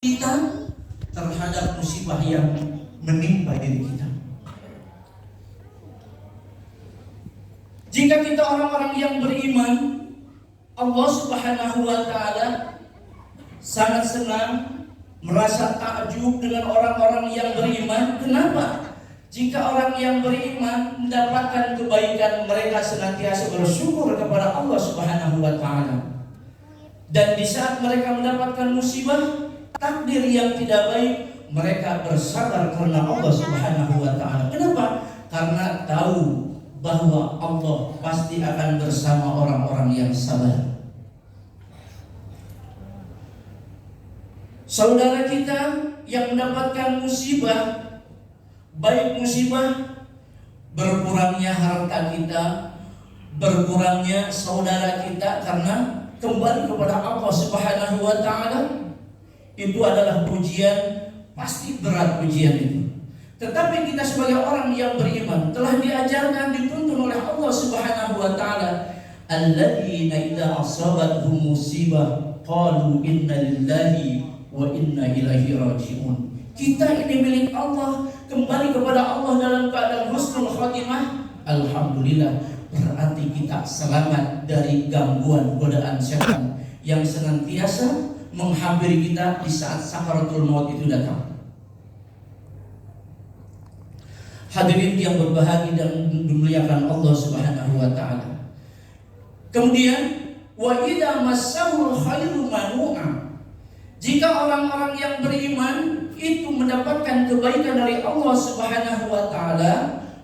kita terhadap musibah yang menimpa diri kita. Jika kita orang-orang yang beriman, Allah Subhanahu wa Ta'ala sangat senang, merasa takjub dengan orang-orang yang beriman. Kenapa? Jika orang yang beriman mendapatkan kebaikan, mereka senantiasa bersyukur kepada Allah Subhanahu wa Ta'ala. Dan di saat mereka mendapatkan musibah, takdir yang tidak baik, mereka bersabar karena Allah Subhanahu wa Ta'ala. Kenapa? Karena tahu bahwa Allah pasti akan bersama orang-orang yang sabar. Saudara kita yang mendapatkan musibah, baik musibah berkurangnya harta kita, berkurangnya saudara kita karena kembali kepada Allah Subhanahu wa Ta'ala, itu adalah ujian, pasti berat ujian itu. Tetapi kita sebagai orang yang beriman telah diajarkan, dituntun oleh Allah Subhanahu wa Ta'ala, alladzina idza asabathum musibah qalu inna lillahi wa inna ilaihi raji'un. Kita ini milik Allah, kembali kepada Allah dalam keadaan husnul khotimah, alhamdulillah. Berarti kita selamat dari gangguan godaan syaitan yang senantiasa menghampiri kita di saat sakaratul maut itu datang. Hadirin yang berbahagia dan dimuliakan Allah Subhanahu wa Ta'ala. Kemudian wa idza massahul khairu manu'a. Jika orang-orang yang beriman itu mendapatkan kebaikan dari Allah Subhanahu wa Ta'ala,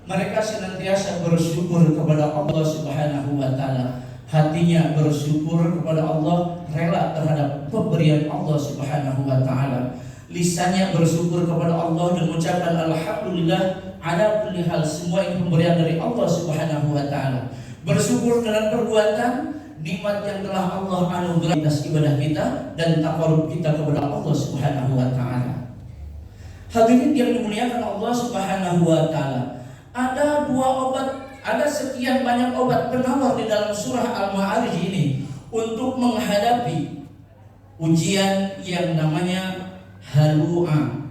mereka senantiasa bersyukur kepada Allah Subhanahu wa Ta'ala. Hatinya bersyukur kepada Allah, rela terhadap pemberian Allah Subhanahu wa Ta'ala. Lisannya bersyukur kepada Allah dan mengucapkan alhamdulillah ala kulli hal, semua ini pemberian dari Allah Subhanahu wa Ta'ala. Bersyukur dengan perbuatan nikmat yang telah Allah anugerahkan atas ibadah kita dan taqarrub kita kepada Allah Subhanahu wa Ta'ala. Hadirin yang dimuliakan Allah Subhanahu wa Ta'ala, ada dua obat, ada sekian banyak obat penawar di dalam surah Al-Ma'arij ini untuk menghadapi ujian yang namanya halu'a,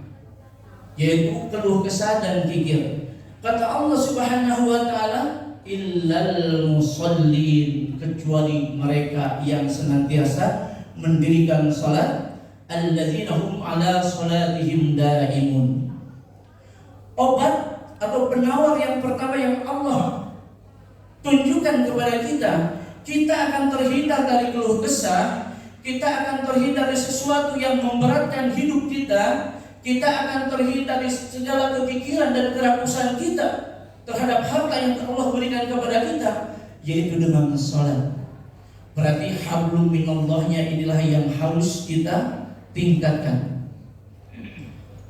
yaitu keluh kesah dan kikir. Kata Allah Subhanahu wa Ta'ala, illal musallin, kecuali mereka yang senantiasa mendirikan salat, alladzina hum ala salatihim daimun. Obat atau penawar yang pertama yang Allah tunjukkan kepada kita, kita akan terhindar dari keluh kesah, kita akan terhindar dari sesuatu yang memberatkan hidup kita, kita akan terhindar dari segala kepikiran dan kerakusan kita terhadap harta yang Allah berikan kepada kita, yaitu dengan salat. Berarti hablum minallahnya inilah yang harus kita tingkatkan.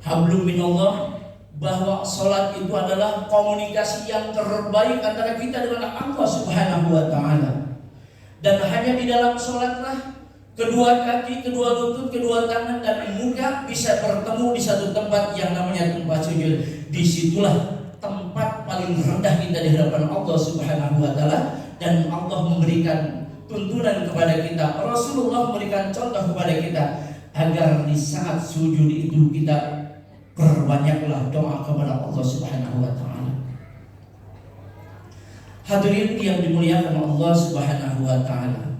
Hablum minallah, bahwa salat itu adalah komunikasi yang terbaik antara kita dengan Allah Subhanahu wa Ta'ala. Dan hanya di dalam salatlah kedua kaki, kedua lutut, kedua tangan dan muka bisa bertemu di satu tempat yang namanya tempat sujud. Disitulah tempat paling rendah kita di hadapan Allah Subhanahu wa Ta'ala. Dan Allah memberikan tuntunan kepada kita, Rasulullah memberikan contoh kepada kita, agar di saat sujud itu kita perbanyaklah doa kepada Allah Subhanahu wa Ta'ala. Hadirin yang dimuliakan Allah Subhanahu wa Ta'ala,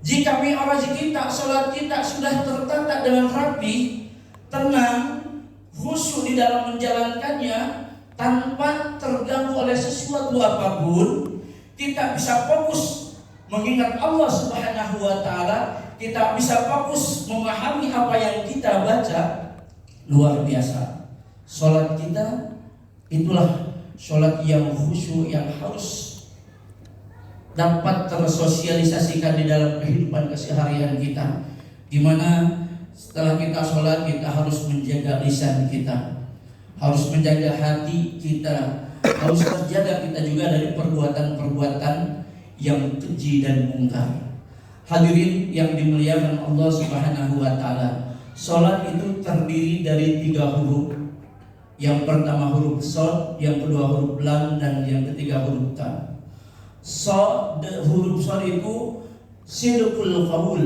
jika mi'raj kita, salat kita sudah tertata dengan rapi, tenang, khusyuk di dalam menjalankannya tanpa terganggu oleh sesuatu apapun, kita bisa fokus mengingat Allah Subhanahu wa Ta'ala, kita bisa fokus memahami apa yang kita baca. Luar biasa. Salat kita itulah salat yang khusyuk, yang harus dapat tersosialisasikan di dalam kehidupan keseharian kita, di mana setelah kita sholat kita harus menjaga lisan kita, harus menjaga hati kita, harus terjaga kita juga dari perbuatan-perbuatan yang keji dan mungkar. Hadirin yang dimuliakan Allah Subhanahu wa Ta'ala, sholat itu terdiri dari 3 huruf. Yang pertama huruf shad, yang kedua huruf lam, dan yang ketiga huruf ta. Huruf shad itu sidqul qaul,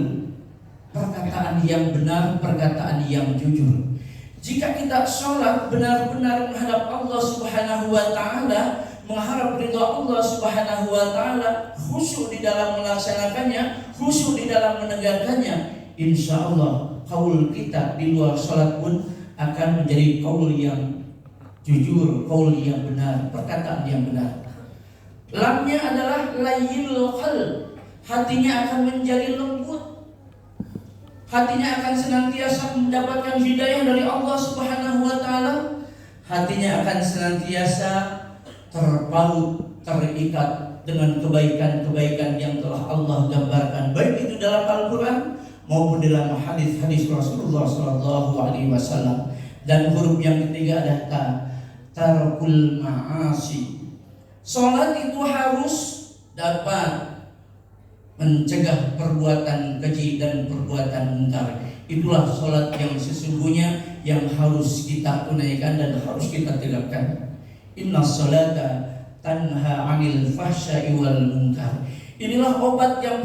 perkataan yang benar, perkataan yang jujur. Jika kita sholat benar-benar menghadap Allah Subhanahu wa Ta'ala, mengharap ridha Allah Subhanahu wa Ta'ala, khusyuk di dalam melaksanakannya, khusyuk di dalam menegakkannya, insya Allah qaul kita di luar sholat pun akan menjadi qaul yang jujur, qaul yang benar, perkataan yang benar. Lamnya adalah layyinul qalb, hatinya akan menjadi lembut, hatinya akan senantiasa mendapatkan hidayah dari Allah Subhanahu wa Ta'ala, hatinya akan senantiasa terpaut, terikat dengan kebaikan-kebaikan yang telah Allah gambarkan, baik itu dalam Al-Quran maupun dalam hadis-hadis Rasulullah SAW. Dan huruf yang ketiga adalah tarkul ma'asi. Salat itu harus dapat mencegah perbuatan keji dan perbuatan mungkar. Itulah salat yang sesungguhnya yang harus kita tunaikan dan harus kita tegakkan. Inna salata tanha 'anil fahsya'i wal munkar. Inilah obat yang